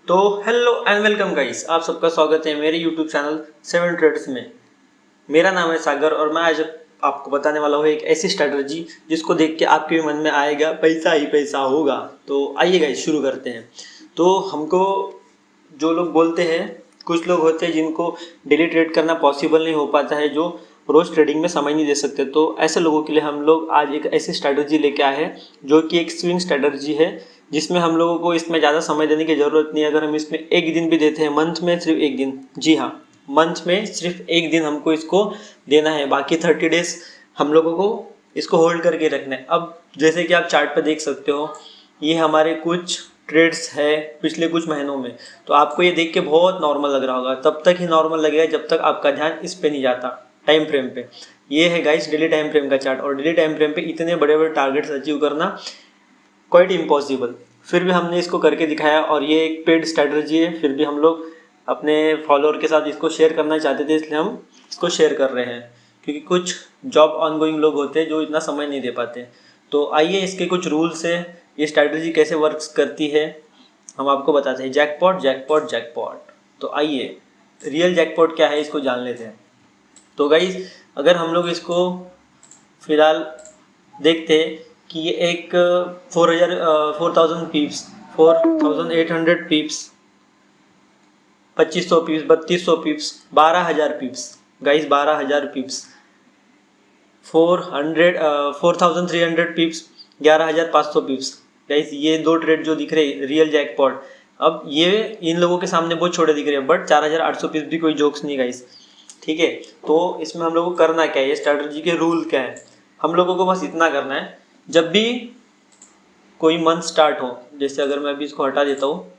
तो hello and welcome guys, आप सबका स्वागत है मेरे यूट्यूब चैनल 7 ट्रेड्स में। मेरा नाम है सागर और मैं आज आपको बताने वाला हूँ एक ऐसी स्ट्रैटेजी जिसको देख के आपके भी मन में आएगा पैसा ही पैसा होगा। तो आइए गाइस शुरू करते हैं। तो हमको जो लोग बोलते हैं, कुछ लोग होते हैं जिनको डेली ट्रेड करना पॉसिबल नहीं हो पाता है, जो रोज़ ट्रेडिंग में समय नहीं दे सकते, तो ऐसे लोगों के लिए हम लोग आज एक ऐसी स्ट्रैटेजी लेके आए हैं जो कि एक स्विंग स्ट्रैटेजी है, जिसमें हम लोगों को इसमें ज़्यादा समय देने की ज़रूरत नहीं है। अगर हम इसमें एक दिन भी देते हैं, मंथ में सिर्फ एक दिन, जी हाँ, मंथ में सिर्फ एक दिन हमको इसको देना है, बाकी 30 डेज हम लोगों को इसको होल्ड करके रखना है। अब जैसे कि आप चार्ट पर देख सकते हो, ये हमारे कुछ ट्रेड्स है पिछले कुछ महीनों में। तो आपको ये देख के बहुत नॉर्मल लग रहा होगा, तब तक ही नॉर्मल लगेगा जब तक आपका ध्यान इस पे नहीं जाता, टाइम फ्रेम पे। ये है गाइस डेली टाइम फ्रेम का चार्ट, और डेली टाइम फ्रेम पे इतने बड़े बड़े टारगेट्स अचीव करना क्वाइट इम्पॉसिबल। फिर भी हमने इसको करके दिखाया, और ये एक पेड स्ट्रैटेजी है, फिर भी हम लोग अपने फॉलोअर के साथ इसको शेयर करना चाहते थे, इसलिए हम इसको शेयर कर रहे हैं, क्योंकि कुछ जॉब ऑनगोइंग लोग होते हैं जो इतना समय नहीं दे पाते। तो आइए इसके कुछ रूल्स है, ये स्ट्रैटेजी कैसे वर्क्स करती है हम आपको बताते हैं। जैकपॉट जैकपॉट जैकपॉट, तो आइए रियल जैकपॉट क्या है इसको जान लेते हैं। तो गाइज अगर हम लोग इसको फिलहाल देखते हैं कि ये एक 4000 peeps, 4800 peeps, 2500 peeps, 3200 peeps, 12000 peeps, guys 12000 peeps, 4300 peeps, 11500 peeps. Guys ये दो ट्रेड जो दिख रहे हैं रियल जैकपॉट, अब ये इन लोगों के सामने बहुत छोटे दिख रहे हैं, बट 4800 पीप्स भी कोई जोक्स नहीं गाइज, ठीक है। तो इसमें हम लोगों को करना क्या है, ये स्ट्रैटेजी के रूल क्या है, हम लोगों को बस इतना करना है, जब भी कोई मंथ स्टार्ट हो, जैसे अगर मैं अभी इसको हटा देता हूँ,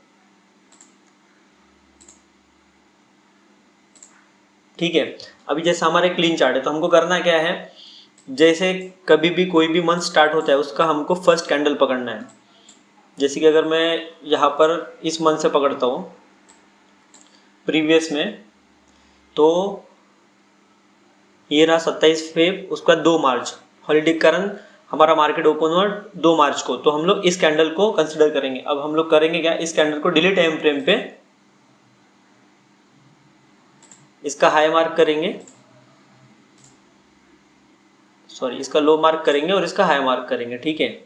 ठीक है, अभी जैसे हमारे क्लीन चार्ट है, तो हमको करना क्या है, जैसे कभी भी कोई भी मंथ स्टार्ट होता है उसका हमको फर्स्ट कैंडल पकड़ना है। जैसे कि अगर मैं यहाँ पर इस मंथ से पकड़ता हूँ प्रीवियस में, तो ये रहा 27 फेब, उसके बाद 2 मार्च, हॉलीडे के कारण हमारा मार्केट ओपन हुआ 2 मार्च को, तो हम लोग इस कैंडल को कंसिडर करेंगे। अब हम लोग करेंगे क्या, इस कैंडल को डेली टाइम फ्रेम पे इसका हाई मार्क करेंगे, सॉरी इसका लो मार्क करेंगे और इसका हाई मार्क करेंगे, ठीक है।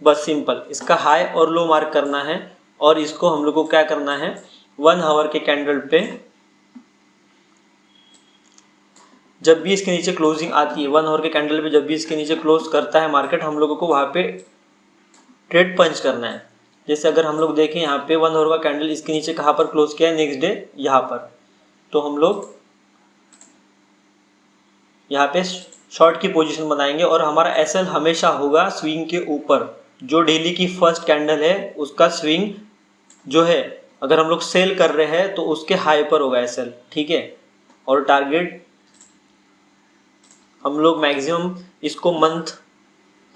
बस सिंपल इसका हाई और लो मार्क करना है, और इसको हम लोग को क्या करना है, 1 आवर के कैंडल पे जब भी इसके नीचे क्लोजिंग आती है, 1 आवर के कैंडल पे जब भी इसके नीचे क्लोज करता है मार्केट, हम लोगों को वहाँ पे ट्रेड पंच करना है। जैसे अगर हम लोग देखें यहाँ पे 1 आवर का कैंडल इसके नीचे कहाँ पर क्लोज किया है, नेक्स्ट डे यहाँ पर, तो हम लोग यहाँ पे शॉर्ट की पोजीशन बनाएंगे, और हमारा एसएल हमेशा होगा स्विंग के ऊपर। जो डेली की फर्स्ट कैंडल है उसका स्विंग जो है, अगर हम लोग सेल कर रहे हैं तो उसके हाई पर होगा एसएल, ठीक है। और टारगेट हम लोग मैक्सिमम इसको मंथ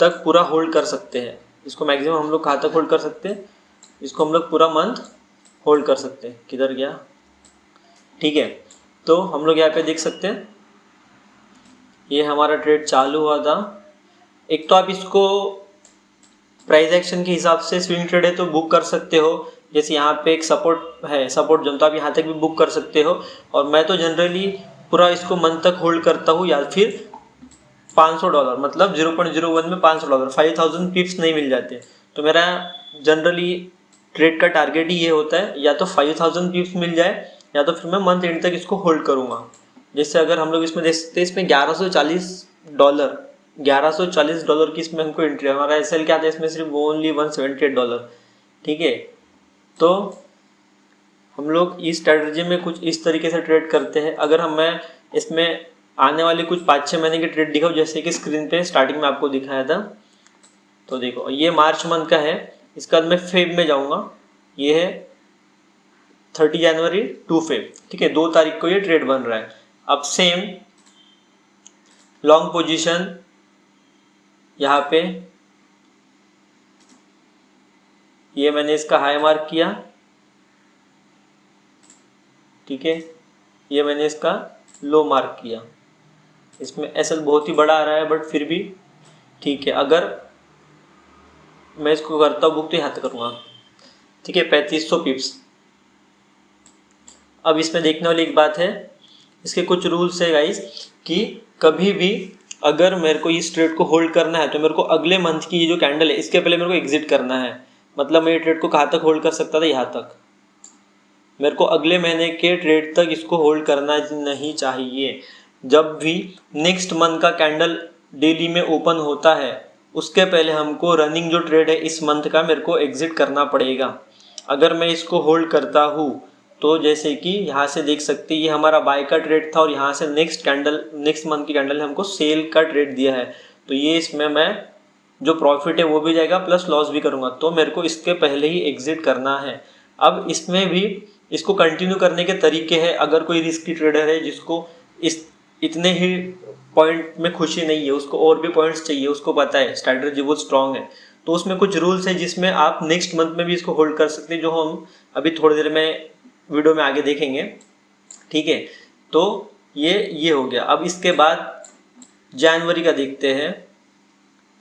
तक पूरा होल्ड कर सकते हैं। इसको मैक्सिमम हम लोग कहाँ तक होल्ड कर सकते हैं, इसको हम लोग पूरा मंथ होल्ड कर सकते हैं। किधर गया, ठीक है। तो हम लोग यहाँ पे देख सकते हैं ये हमारा ट्रेड चालू हुआ था। एक तो आप इसको प्राइस एक्शन के हिसाब से स्विंग ट्रेड है तो बुक कर सकते हो, जैसे यहाँ पे एक सपोर्ट है, सपोर्ट जोन, तो आप यहाँ तक भी बुक कर सकते हो। और मैं तो जनरली पूरा इसको मंथ तक होल्ड करता हूँ, या फिर $500, मतलब 0.01 में $500, 5000 पिप्स नहीं मिल जाते। तो मेरा जनरली ट्रेड का टारगेट ही ये होता है, या तो 5000 पिप्स मिल जाए, या तो फिर मैं मंथ एंड तक इसको होल्ड करूँगा। जैसे अगर हम लोग इसमें देख सकते हैं, इसमें $1140 की इसमें हमको एंट्री है। हमारा एसएल क्या था इसमें, सिर्फ ओनली $178, ठीक है। तो हम लोग इस स्ट्रेटजी में कुछ इस तरीके से ट्रेड करते हैं। अगर मैं इसमें आने वाले कुछ 5-6 महीने के ट्रेड दिखाऊँ, जैसे कि स्क्रीन पे स्टार्टिंग में आपको दिखाया था, तो देखो ये मार्च मंथ का है, इसके बाद मैं फेब में जाऊँगा, ये है 30 जनवरी टू फेब, ठीक है, 2 तारीख को ये ट्रेड बन रहा है। अब सेम लॉन्ग पोजीशन यहाँ पे, ये मैंने इसका हाई मार्क किया, ठीक है, ये मैंने इसका लो मार्क किया। इसमें एसएल बहुत ही बड़ा आ रहा है, बट फिर भी ठीक है। अगर मैं इसको करता हूँ बुक तो यहाँ तक करूँगा, ठीक है, 3500 पिप्स, अब इसमें देखने वाली एक बात है, इसके कुछ रूल्स है गाइस कि कभी भी अगर मेरे को इस ट्रेड को होल्ड करना है तो मेरे को अगले मंथ की ये जो कैंडल है इसके पहले मेरे को एग्जिट करना है। मतलब मैं ये ट्रेड को कहाँ तक होल्ड कर सकता था, यहाँ तक। मेरे को अगले महीने के ट्रेड तक इसको होल्ड करना नहीं चाहिए। जब भी नेक्स्ट मंथ का कैंडल डेली में ओपन होता है उसके पहले हमको रनिंग जो ट्रेड है इस मंथ का मेरे को एग्जिट करना पड़ेगा। अगर मैं इसको होल्ड करता हूँ तो जैसे कि यहाँ से देख सकते हैं ये हमारा बाय का ट्रेड था और यहाँ से नेक्स्ट मंथ की कैंडल ने हमको सेल का ट्रेड दिया है। तो ये इसमें मैं जो प्रॉफिट है वो भी जाएगा प्लस लॉस भी करूँगा, तो मेरे को इसके पहले ही एग्जिट करना है। अब इसमें भी इसको कंटिन्यू करने के तरीके हैं। अगर कोई रिस्की ट्रेडर है जिसको इस इतने ही पॉइंट में खुशी नहीं है, उसको और भी पॉइंट्स चाहिए, उसको पता है स्ट्रैटेजी वो स्ट्रांग है, तो उसमें कुछ रूल्स है जिसमें आप नेक्स्ट मंथ में भी इसको होल्ड कर सकते हैं, जो हम अभी थोड़ी देर में वीडियो में आगे देखेंगे। ठीक है, तो ये हो गया। अब इसके बाद जनवरी का देखते हैं,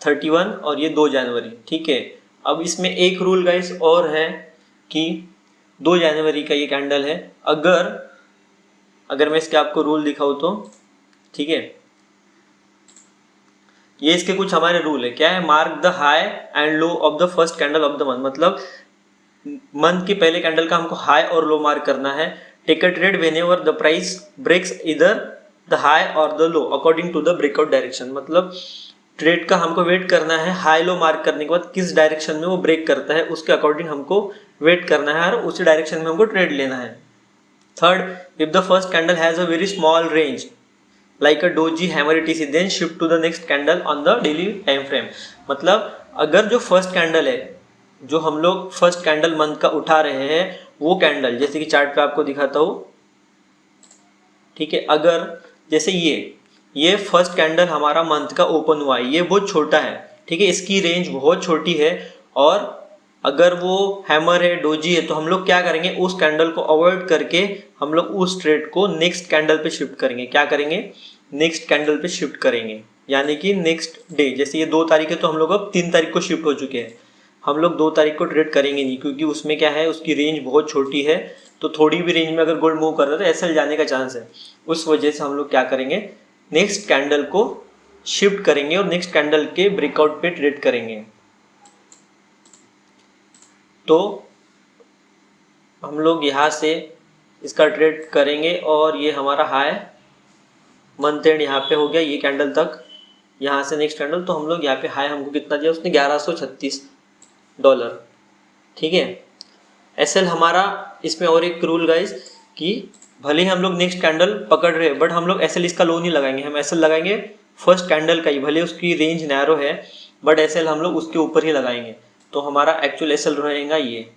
31 और ये 2 जनवरी। ठीक है, अब इसमें एक रूल गाइस और है कि 2 जनवरी का ये कैंडल है। अगर मैं इसके आपको रूल दिखाऊँ तो ठीक है, ये इसके कुछ हमारे रूल है। क्या है, mark the high and low of the first candle of the month. मतलब मंथ के पहले कैंडल का हमको हाई और लो मार्क करना है। Take a trade whenever the price breaks इधर द हाई और the low according to the breakout direction. मतलब ट्रेड का हमको वेट करना है, हाई लो मार्क करने के बाद किस डायरेक्शन में वो ब्रेक करता है उसके अकॉर्डिंग हमको वेट करना है और उसी डायरेक्शन में हमको ट्रेड लेना है। Third, if the first candle has a very small range like a doji hammer etc then shift to the next candle on the daily time frame। मतलब अगर जो फर्स्ट कैंडल है, जो हम लोग फर्स्ट कैंडल मंथ का उठा रहे हैं, वो कैंडल जैसे कि चार्ट पे आपको दिखाता हूँ। ठीक है, अगर जैसे ये फर्स्ट कैंडल हमारा मंथ का ओपन हुआ है, ये बहुत छोटा है। ठीक है, इसकी रेंज बहुत छोटी है और अगर वो हैमर है, डोजी है, तो हम लोग क्या करेंगे, उस कैंडल को अवॉइड करके हम लोग उस ट्रेड को नेक्स्ट कैंडल पे शिफ्ट करेंगे। क्या करेंगे, नेक्स्ट कैंडल पे शिफ्ट करेंगे, यानी कि नेक्स्ट डे। जैसे ये 2 तारीख है तो हम लोग अब 3 तारीख को शिफ्ट हो चुके हैं। हम लोग 2 तारीख को ट्रेड करेंगे नहीं, क्योंकि उसमें क्या है, उसकी रेंज बहुत छोटी है। तो थोड़ी भी रेंज में अगर गोल्ड मूव कर रहा है तो एसएल जाने का चांस है। उस वजह से हम लोग क्या करेंगे, नेक्स्ट कैंडल को शिफ्ट करेंगे और नेक्स्ट कैंडल के ब्रेकआउट पे ट्रेड करेंगे। तो हम लोग यहाँ से इसका ट्रेड करेंगे और ये हमारा हाई मंथ एंड यहाँ पे हो गया, ये कैंडल तक, यहाँ से नेक्स्ट कैंडल। तो हम लोग यहाँ पे हाई हमको कितना दिया उसने, $1136। ठीक है, एसएल हमारा इसमें और एक रूल गाइस कि भले ही हम लोग नेक्स्ट कैंडल पकड़ रहे हैं बट हम लोग एसएल इसका लो नहीं लगाएंगे। हम एसएल लगाएंगे फर्स्ट कैंडल का ही, भले उसकी रेंज नैरो है बट एसएल हम लोग उसके ऊपर ही लगाएंगे। तो हमारा एक्चुअल एसएल रहेगा ये।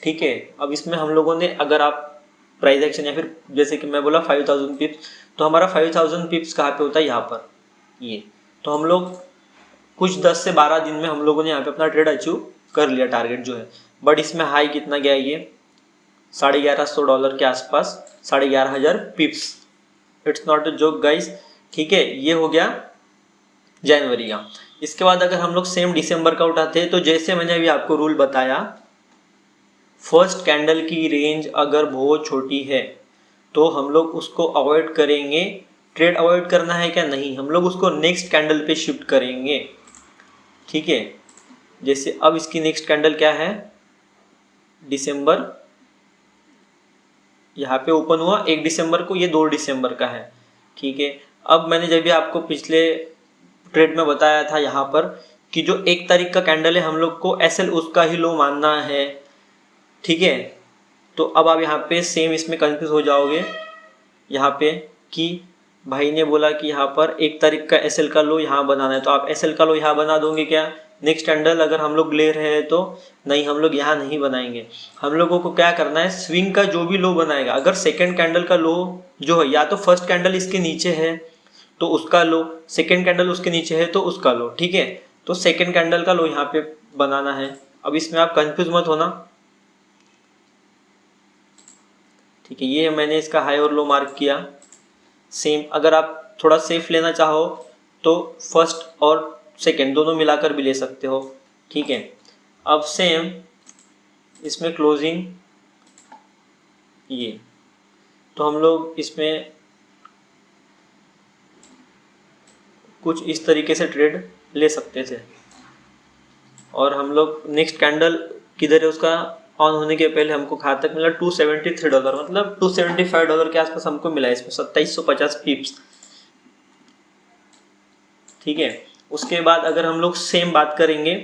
ठीक है, अब इसमें हम लोगों ने, अगर आप प्राइस एक्शन या फिर जैसे कि मैं बोला 5000 पिप्स, तो हमारा 5000 पिप्स कहाँ पे होता है, यहाँ पर ये। तो हम लोग कुछ 10 से 12 दिन में हम लोगों ने यहाँ पे अपना ट्रेड अचीव कर लिया, टारगेट जो है। बट इसमें हाई कितना गया, ये $1150 के आसपास, 11,500 पिप्स। It's not a joke guys. ठीक है, ये हो गया जनवरी का। इसके बाद अगर हम लोग सेम दिसंबर का उठाते हैं तो जैसे मैंने अभी आपको रूल बताया, फर्स्ट कैंडल की रेंज अगर बहुत छोटी है तो हम लोग उसको अवॉइड करेंगे। ट्रेड अवॉइड करना है क्या, नहीं, हम लोग उसको नेक्स्ट कैंडल पे शिफ्ट करेंगे। ठीक है, जैसे अब इसकी नेक्स्ट कैंडल क्या है, दिसंबर, यहाँ पे ओपन हुआ 1 दिसंबर को, ये 2 दिसंबर का है। ठीक है, अब मैंने जब भी आपको पिछले ट्रेड में बताया था यहाँ पर कि जो 1 तारीख का कैंडल है हम लोग को एसएल उसका ही लो मानना है। ठीक है, तो अब आप यहाँ पे सेम इसमें कंफ्यूज हो जाओगे यहाँ पे कि भाई ने बोला कि यहाँ पर 1 तारीख का एसएल का लो यहाँ बनाना है, तो आप एसएल का लो यहाँ बना दोगे क्या, नेक्स्ट कैंडल अगर हम लोग ले रहे हैं तो नहीं, हम लोग यहाँ नहीं बनाएंगे। हम लोगों को क्या करना है, स्विंग का जो भी लो बनाएगा, अगर सेकेंड कैंडल का लो जो है, या तो फर्स्ट कैंडल इसके नीचे है तो उसका लो, सेकेंड कैंडल उसके नीचे है तो उसका लो। ठीक है, तो सेकेंड कैंडल का लो यहाँ पे बनाना है। अब इसमें आप कंफ्यूज मत होना। ठीक है, ये मैंने इसका हाई और लो मार्क किया। सेम अगर आप थोड़ा सेफ लेना चाहो तो फर्स्ट और सेकेंड दोनों मिलाकर भी ले सकते हो। ठीक है, अब सेम इसमें क्लोजिंग, ये तो हम लोग इसमें कुछ इस तरीके से ट्रेड ले सकते थे। और हम लोग नेक्स्ट कैंडल किधर है उसका ऑन होने के पहले हमको कहाँ तक मिला, $273, मतलब $275 के आसपास हमको मिला इसमें 2750 पिप्स। ठीक है, उसके बाद अगर हम लोग सेम बात करेंगे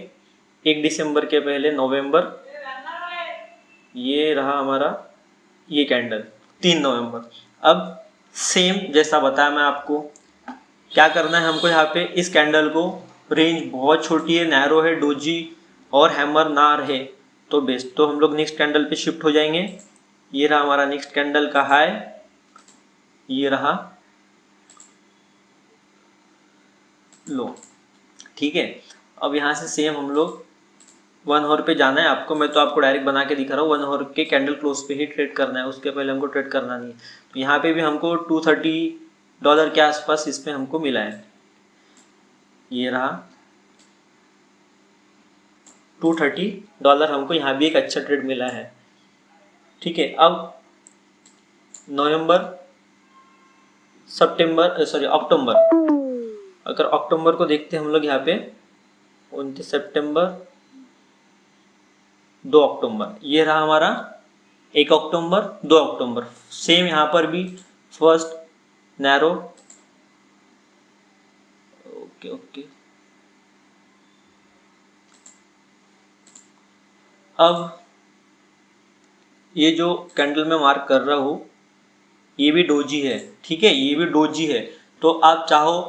1 दिसंबर के पहले नवंबर, ये रहा हमारा ये कैंडल 3 नवंबर। अब सेम जैसा बताया मैं आपको, क्या करना है हमको यहाँ पे, इस कैंडल को रेंज बहुत छोटी है, नैरो है, डोजी और हैमर ना रहे तो बेस्ट। तो हम लोग नेक्स्ट कैंडल पे शिफ्ट हो जाएंगे। ये रहा हमारा नेक्स्ट कैंडल का हाई, ये रहा लो। ठीक है, अब यहाँ से सेम हम लोग 1 आवर पे जाना है आपको, मैं तो आपको डायरेक्ट बना के दिखा रहा हूँ। 1 आवर के कैंडल क्लोज पे ही ट्रेड करना है, उसके पहले हमको ट्रेड करना नहीं है। तो यहाँ पे भी हमको $230 के आसपास इसमें हमको मिला है। ये रहा $230 हमको यहाँ भी एक अच्छा ट्रेड मिला है। ठीक है, अब अक्टूबर, अगर अक्टूबर को देखते हैं हम लोग यहाँ पे 29 सितंबर, 2 अक्टूबर, ये रहा हमारा 1 अक्टूबर, 2 अक्टूबर। सेम यहाँ पर भी फर्स्ट नैरो, ओके। अब ये जो कैंडल में मार्क कर रहा हूँ ये भी डोजी है। ठीक है, ये भी डोजी है, तो आप चाहो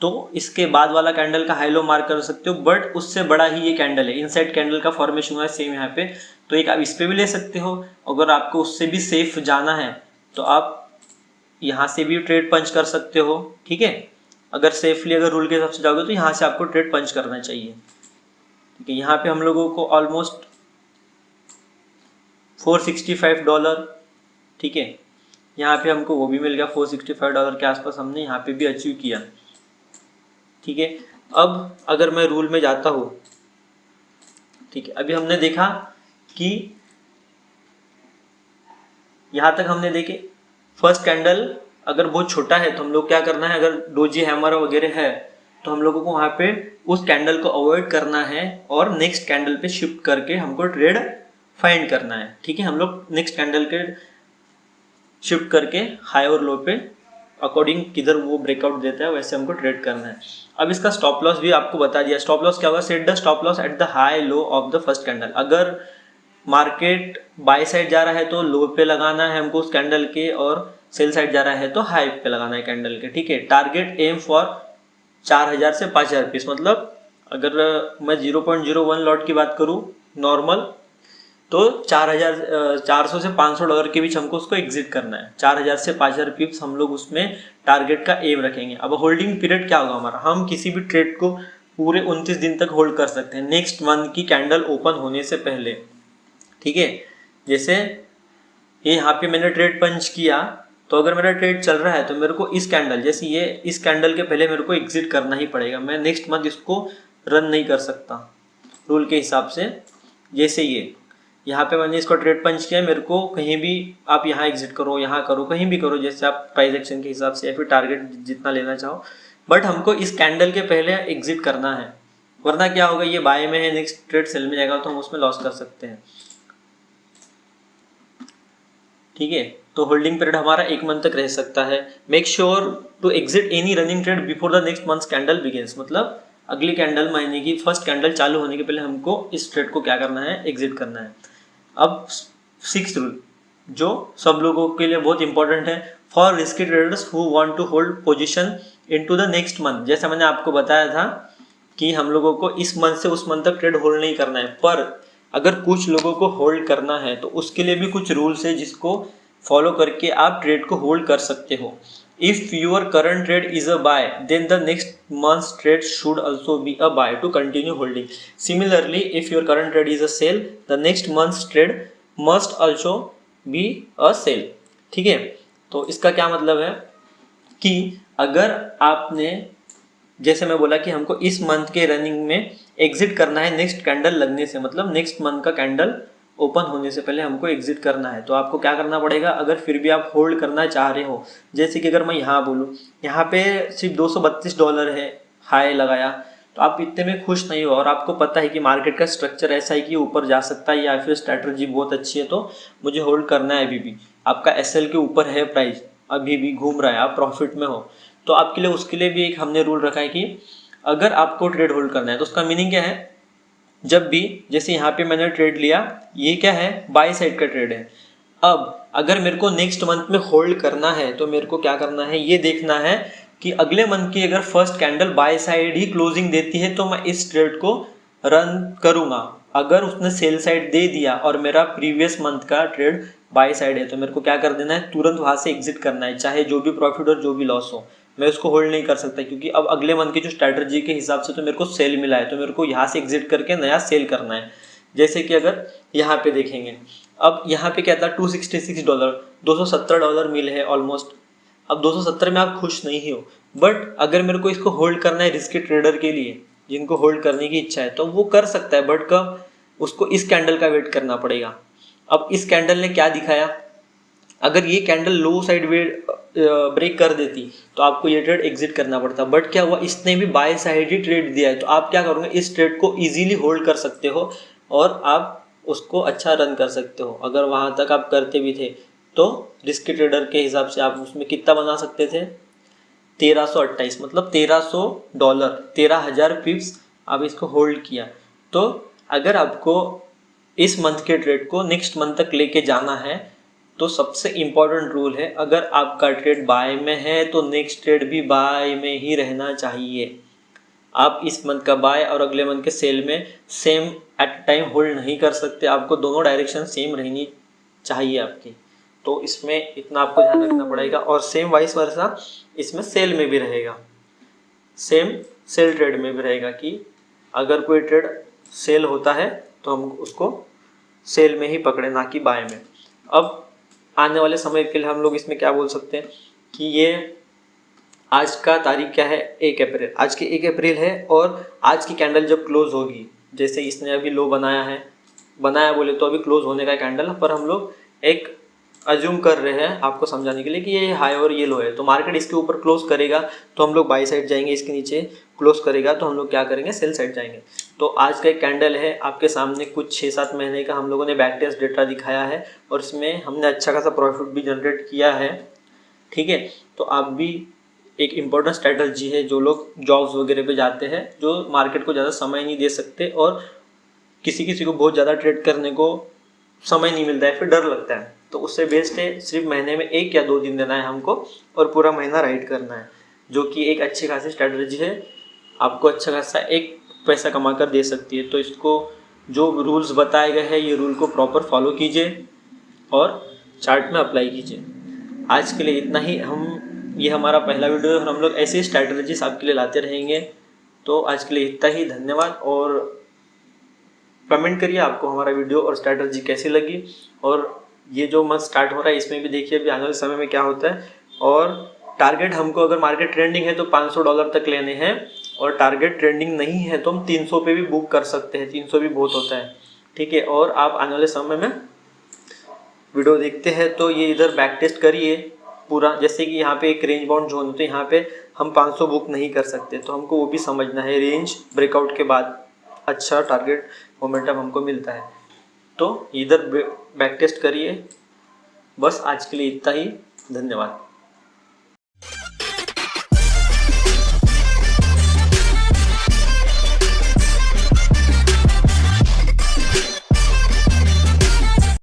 तो इसके बाद वाला कैंडल का हाई लो मार्क कर सकते हो, बट उससे बड़ा ही ये कैंडल है, इनसाइड कैंडल का फॉर्मेशन हुआ है सेम यहाँ पे, तो एक आप इस पे भी ले सकते हो। अगर आपको उससे भी सेफ जाना है तो आप यहाँ से भी ट्रेड पंच कर सकते हो। ठीक है, अगर सेफली अगर रूल के हिसाब से जाओगे तो यहाँ से आपको ट्रेड पंच करना चाहिए। ठीक है, यहाँ पे हम लोगों को ऑलमोस्ट $465, ठीक है, यहाँ पे हमको वो भी मिल गया $465 के आसपास हमने यहाँ पे भी अचीव किया। ठीक है, अब अगर मैं रूल में जाता हूँ, ठीक है, अभी हमने देखा कि यहाँ तक हमने देखे फर्स्ट कैंडल अगर बहुत छोटा है तो हम लोग क्या करना है, अगर डोजी हैमर वगैरह है तो हम लोगों को वहाँ पे उस कैंडल को अवॉइड करना है और नेक्स्ट कैंडल पे शिफ्ट करके हमको ट्रेड फाइंड करना है। ठीक है, हम लोग नेक्स्ट कैंडल के शिफ्ट करके हाई और लो पे अकॉर्डिंग किधर वो ब्रेकआउट देता है वैसे हमको ट्रेड करना है। अब इसका स्टॉप लॉस भी आपको बता दिया। स्टॉप लॉस क्या होगा, set the stop loss at the high low of the first candle. अगर मार्केट बाय साइड जा रहा है तो लो पे लगाना है हमको उस कैंडल के, और सेल साइड जा रहा है तो हाई पे लगाना है कैंडल के। ठीक है, टारगेट एम फॉर 4000 से 5000 पीस, मतलब अगर मैं 0.01 लॉट की बात करूँ नॉर्मल, तो 400 से $500 के बीच हमको उसको एग्जिट करना है। 4000 से 5000 पिप्स हम लोग उसमें टारगेट का एम रखेंगे। अब होल्डिंग पीरियड क्या होगा हमारा, हम किसी भी ट्रेड को पूरे 29 दिन तक होल्ड कर सकते हैं नेक्स्ट मंथ की कैंडल ओपन होने से पहले। ठीक है, जैसे ये यहाँ पे मैंने ट्रेड पंच किया, तो अगर मेरा ट्रेड चल रहा है तो मेरे को इस कैंडल, जैसे ये इस कैंडल के पहले मेरे को एग्जिट करना ही पड़ेगा। मैं नेक्स्ट मंथ इसको रन नहीं कर सकता रूल के हिसाब से। जैसे ये यहाँ पे मैंने इसको ट्रेड पंच किया, मेरे को कहीं भी आप यहाँ एग्जिट करो, यहाँ करो, कहीं भी करो, जैसे आप प्राइस एक्शन के हिसाब से या फिर टारगेट जितना लेना चाहो, बट हमको इस कैंडल के पहले एग्जिट करना है, वरना क्या होगा, ये बाय में है, नेक्स्ट ट्रेड सेल में जाएगा तो हम उसमें लॉस कर सकते हैं। ठीक है, तो होल्डिंग पीरियड हमारा 1 मंथ तक रह सकता है। Make sure to exit any running trade before the next month candle begins, मतलब अगली कैंडल महीने की फर्स्ट कैंडल चालू होने के पहले हमको इस ट्रेड को क्या करना है, एग्जिट करना है। अब 6th रूल जो सब लोगों के लिए बहुत इंपॉर्टेंट है, for risky traders who want to hold position into the next month. जैसा मैंने आपको बताया था कि हम लोगों को इस मंथ से उस मंथ तक ट्रेड होल्ड नहीं करना है, पर अगर कुछ लोगों को होल्ड करना है तो उसके लिए भी कुछ रूल्स है जिसको फॉलो करके आप ट्रेड को होल्ड कर सकते हो। If your current trade is a buy, then the next month's trade should also be a buy to continue holding. Similarly, if your current trade is a sell, the next month's trade must also be a sell. ठीक है, तो इसका क्या मतलब है कि अगर आपने, जैसे मैं बोला कि हमको इस मंथ के रनिंग में एग्जिट करना है नेक्स्ट कैंडल लगने से, मतलब नेक्स्ट मंथ का कैंडल ओपन होने से पहले हमको एग्जिट करना है। तो आपको क्या करना पड़ेगा, अगर फिर भी आप होल्ड करना चाह रहे हो, जैसे कि अगर मैं यहाँ बोलूँ, यहाँ पे सिर्फ $232 है हाई लगाया, तो आप इतने में खुश नहीं हो और आपको पता है कि मार्केट का स्ट्रक्चर ऐसा है कि ऊपर जा सकता है या फिर स्ट्रैटेजी बहुत अच्छी है, तो मुझे होल्ड करना है। अभी भी आपका SL के ऊपर है प्राइस, अभी भी घूम रहा है, आप प्रॉफिट में हो, तो आपके लिए उसके लिए भी एक हमने रूल रखा है कि अगर आपको ट्रेड होल्ड करना है तो उसका मीनिंग क्या है, जब भी जैसे यहाँ पे मैंने ट्रेड लिया, ये क्या है, बाय साइड का ट्रेड है। अब अगर मेरे को नेक्स्ट मंथ में होल्ड करना है तो मेरे को क्या करना है, ये देखना है कि अगले मंथ की अगर first candle by side he closing देती है तो मैं इस ट्रेड को रन करूंगा। अगर उसने सेल साइड दे दिया और मेरा प्रीवियस मंथ का ट्रेड बाय साइड है तो मेरे को क्या कर देना है, तुरंत वहां से एग्जिट करना है, चाहे जो भी प्रॉफिट और जो भी लॉस हो। मैं उसको होल्ड नहीं कर सकता क्योंकि अब अगले मंथ की जो स्ट्रैटेजी के हिसाब से तो मेरे को सेल मिला है, तो मेरे को यहाँ से एग्जिट करके नया सेल करना है। जैसे कि अगर यहाँ पे देखेंगे, अब यहाँ पे क्या था, $266, $270 मिल है ऑलमोस्ट। अब 270 में आप खुश नहीं हो, बट अगर मेरे को इसको होल्ड करना है रिस्की ट्रेडर के लिए, जिनको होल्ड करने की इच्छा है, तो वो कर सकता है, बट कब, उसको इस कैंडल का वेट करना पड़ेगा। अब इस कैंडल ने क्या दिखाया, अगर ये कैंडल लो साइड वेट ब्रेक कर देती तो आपको ये ट्रेड एग्जिट करना पड़ता, बट क्या हुआ, इसने भी बाय साइड ही ट्रेड दिया है, तो आप क्या करोगे, इस ट्रेड को इजीली होल्ड कर सकते हो और आप उसको अच्छा रन कर सकते हो। अगर वहां तक आप करते भी थे तो रिस्क ट्रेडर के हिसाब से आप उसमें कितना बना सकते थे, 1328, मतलब $1300, 13,000 पिप्स आप इसको होल्ड किया। तो अगर आपको इस मंथ के ट्रेड को नेक्स्ट मंथ तक लेके जाना है तो सबसे इम्पोर्टेंट रूल है, अगर आपका ट्रेड बाय में है तो नेक्स्ट ट्रेड भी बाय में ही रहना चाहिए। आप इस मंथ का बाय और अगले मंथ के सेल में सेम एट टाइम होल्ड नहीं कर सकते, आपको दोनों डायरेक्शन सेम रहनी चाहिए आपकी। तो इसमें इतना आपको ध्यान रखना पड़ेगा और सेम वाइस वर्सा इसमें सेल में भी रहेगा, सेम सेल ट्रेड में भी रहेगा कि अगर कोई ट्रेड सेल होता है तो हम उसको सेल में ही पकड़े, ना कि बाय में। अब आने वाले समय के लिए हम लोग इसमें क्या बोल सकते हैं कि ये आज का तारीख क्या है, 1 अप्रैल, आज की 1 अप्रैल है और आज की कैंडल जब क्लोज होगी, जैसे इसने अभी लो बनाया है, बनाया बोले तो अभी क्लोज होने का कैंडल, पर हम लोग एक अज्यूम कर रहे हैं आपको समझाने के लिए कि ये हाई और ये लो है, तो मार्केट इसके ऊपर क्लोज करेगा तो हम लोग बाई साइड जाएंगे, इसके नीचे क्लोज करेगा तो हम लोग क्या करेंगे, सेल साइड जाएंगे। तो आज का एक कैंडल है आपके सामने, कुछ 6-7 महीने का हम लोगों ने बैक टेस्ट डेटा दिखाया है और इसमें हमने अच्छा खासा प्रॉफिट भी जनरेट किया है, ठीक है। तो आप भी, एक इम्पोर्टेंट स्ट्रैटेजी है जो लोग जॉब्स वगैरह पे जाते हैं, जो मार्केट को ज़्यादा समय नहीं दे सकते और किसी किसी को बहुत ज़्यादा ट्रेड करने को समय नहीं मिलता है, फिर डर लगता है, तो उससे बेस्ट है सिर्फ महीने में 1 या 2 दिन देना है हमको और पूरा महीना राइड करना है, जो कि एक अच्छी खासी स्ट्रैटेजी है, आपको अच्छा खासा एक पैसा कमा कर दे सकती है। तो इसको जो रूल्स बताए गए हैं ये रूल को प्रॉपर फॉलो कीजिए और चार्ट में अप्लाई कीजिए। आज के लिए इतना ही, ये हमारा पहला वीडियो है और हम लोग ऐसे स्ट्रैटेजीज आपके लिए लाते रहेंगे। तो आज के लिए इतना ही, धन्यवाद। और कमेंट करिए आपको हमारा वीडियो और स्ट्रैटेजी कैसी लगी, और ये जो मंथ स्टार्ट हो रहा है इसमें भी देखिए अभी आने वाले समय में क्या होता है। और टारगेट हमको, अगर मार्केट ट्रेंडिंग है तो $500 तक लेने हैं, और टारगेट ट्रेंडिंग नहीं है तो हम 300 पे भी बुक कर सकते हैं, 300 भी बहुत होता है, ठीक है। और आप आने वाले समय में वीडियो देखते हैं तो ये इधर बैक टेस्ट करिए पूरा, जैसे कि यहाँ पे एक रेंज बाउंड जोन होते हैं, यहाँ पे हम 500 बुक नहीं कर सकते, तो हमको वो भी समझना है, रेंज ब्रेकआउट के बाद अच्छा टारगेट मोमेंटम हमको मिलता है, तो इधर बैक टेस्ट करिए। बस आज के लिए इतना ही, धन्यवाद।